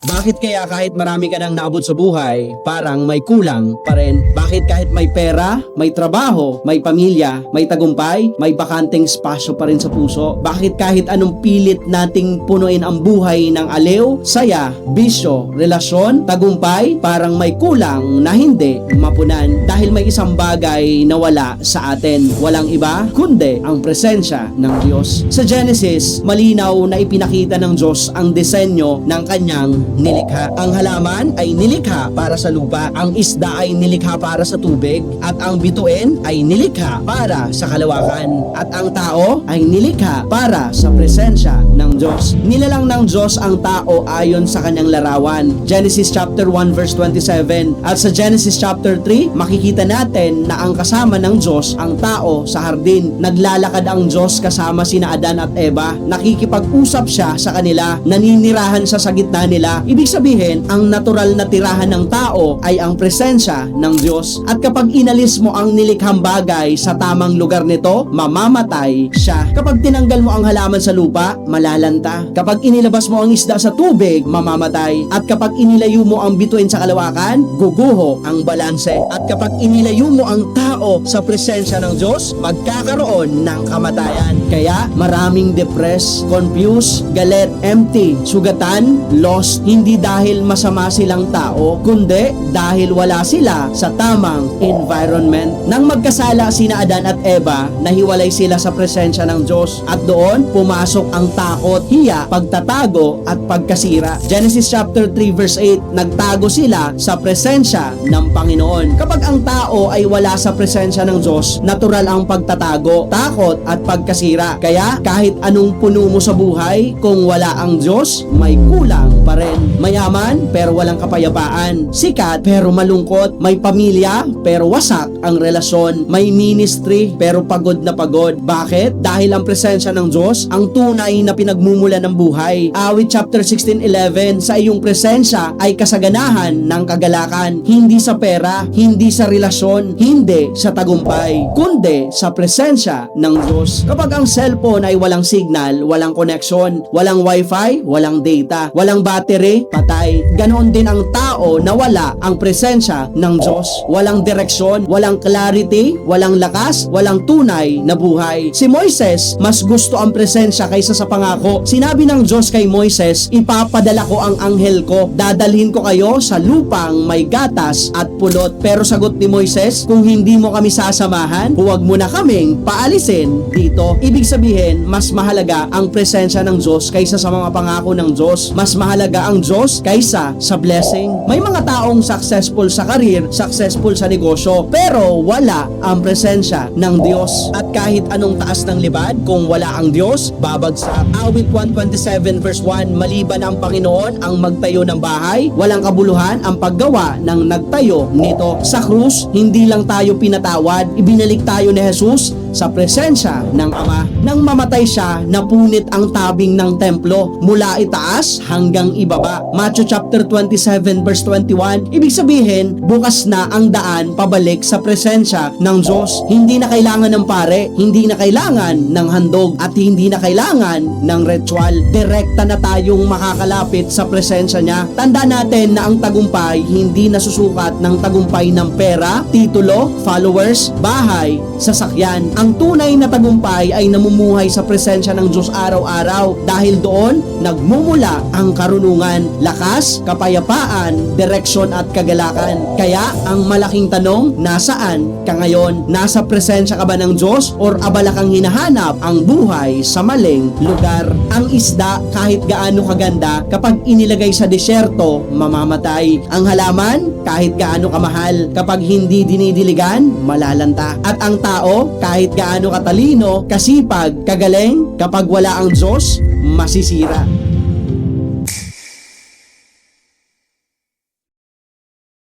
Bakit kaya kahit marami ka nang naabot sa buhay, parang may kulang pa rin? Bakit kahit may pera, may trabaho, may pamilya, may tagumpay, may bakanteng spasyo pa rin sa puso? Bakit kahit anong pilit nating punuin ang buhay ng aliw, saya, bisyo, relasyon, tagumpay, parang may kulang na hindi mapunan? Dahil may isang bagay na wala sa atin. Walang iba, kundi ang presensya ng Diyos. Sa Genesis, malinaw na ipinakita ng Diyos ang disenyo ng kanyang nilikha. Ang halaman ay nilikha para sa lupa, ang isda ay nilikha para sa tubig, at ang bituin ay nilikha para sa kalawakan, at ang tao ay nilikha para sa presensya ng Diyos. Nilalang ng Diyos ang tao ayon sa kanyang larawan. Genesis chapter 1 verse 27. At sa Genesis chapter 3, makikita natin na ang kasama ng Diyos ang tao sa hardin. Naglalakad ang Diyos kasama sina Adan at Eva. Nakikipag-usap siya sa kanila, naninirahan siya sa gitna nila. Ibig sabihin, ang natural na tirahan ng tao ay ang presensya ng Diyos. At kapag inalis mo ang nilikhang bagay sa tamang lugar nito, mamamatay siya. Kapag tinanggal mo ang halaman sa lupa, malalanta. Kapag inilabas mo ang isda sa tubig, mamamatay. At kapag inilayo mo ang bituin sa kalawakan, guguho ang balanse. At kapag inilayo mo ang tao sa presensya ng Diyos, magkakaroon ng kamatayan. Kaya maraming depressed, confused, galit, empty, sugatan, lost, hindi dahil masama silang tao, kundi dahil wala sila sa tamang environment. Nang magkasala sina Adan at Eva, nahiwalay sila sa presensya ng Diyos, at doon pumasok ang takot, hiya, pagtatago at pagkasira. Genesis chapter 3 verse 8, nagtago sila sa presensya ng Panginoon. Kapag ang tao ay wala sa presensya ng Diyos, natural ang pagtatago, takot at pagkasira. Kaya kahit anong puno mo sa buhay, kung wala ang Diyos, may kulang pa rin. Mayaman pero walang kapayapaan, sikat pero malungkot, may pamilya pero wasak ang relasyon, may ministry pero pagod na pagod. Bakit? Dahil ang presensya ng Diyos ang tunay na pinagmumula ng buhay. Awit chapter 16:11, sa iyong presensya ay kasaganahan ng kagalakan, hindi sa pera, hindi sa relasyon, hindi sa tagumpay, kundi sa presensya ng Diyos. Kapag ang cellphone ay walang signal, walang connection, walang wifi, walang data, walang battery, patay. Ganoon din ang tao na wala ang presensya ng Diyos. Walang direksyon, walang clarity, walang lakas, walang tunay na buhay. Si Moises, mas gusto ang presensya kaysa sa pangako. Sinabi ng Diyos kay Moises, ipapadala ko ang anghel ko, dadalhin ko kayo sa lupang may gatas at pulot. Pero sagot ni Moises, kung hindi mo kami sasamahan, huwag mo na kaming paalisin dito. Ibig sabihin, mas mahalaga ang presensya ng Diyos kaysa sa mga pangako ng Diyos. Mas mahalaga ang Diyos kaysa sa blessing. May mga taong successful sa career, successful sa negosyo, pero wala ang presensya ng Diyos. At kahit anong taas ng libad, kung wala ang Diyos, babagsak. Awit 127 verse 1, maliban ang Panginoon ang magtayo ng bahay, walang kabuluhan ang paggawa ng nagtayo nito. Sa krus, hindi lang tayo pinatawad, ibinalik tayo ni Jesus sa presensya ng Ama. Nang mamatay siya, napunit ang tabing ng templo mula itaas hanggang ibaba. Matthew chapter 27 verse 21, ibig sabihin, bukas na ang daan pabalik sa presensya ng Diyos. Hindi na kailangan ng pare, hindi na kailangan ng handog, at hindi na kailangan ng ritual. Direkta na tayong makakalapit sa presensya niya. Tanda natin na ang tagumpay hindi nasusukat ng tagumpay ng pera, titulo, followers, bahay, sasakyan. Ang tunay na tagumpay ay namumuhay sa presensya ng Diyos araw-araw, dahil doon nagmumula ang karunungan, lakas, kapayapaan, direksyon at kagalakan. Kaya ang malaking tanong, nasaan ka ngayon? Nasa presensya ka ba ng Diyos, or abala kang hinahanap ang buhay sa maling lugar? Ang isda, kahit gaano kaganda, kapag inilagay sa disyerto, mamamatay. Ang halaman, kahit gaano kamahal, kapag hindi dinidiligan, malalanta. At ang tao, kahit gaano katalino, kasipag, kagaling, kapag wala ang Diyos, masisira.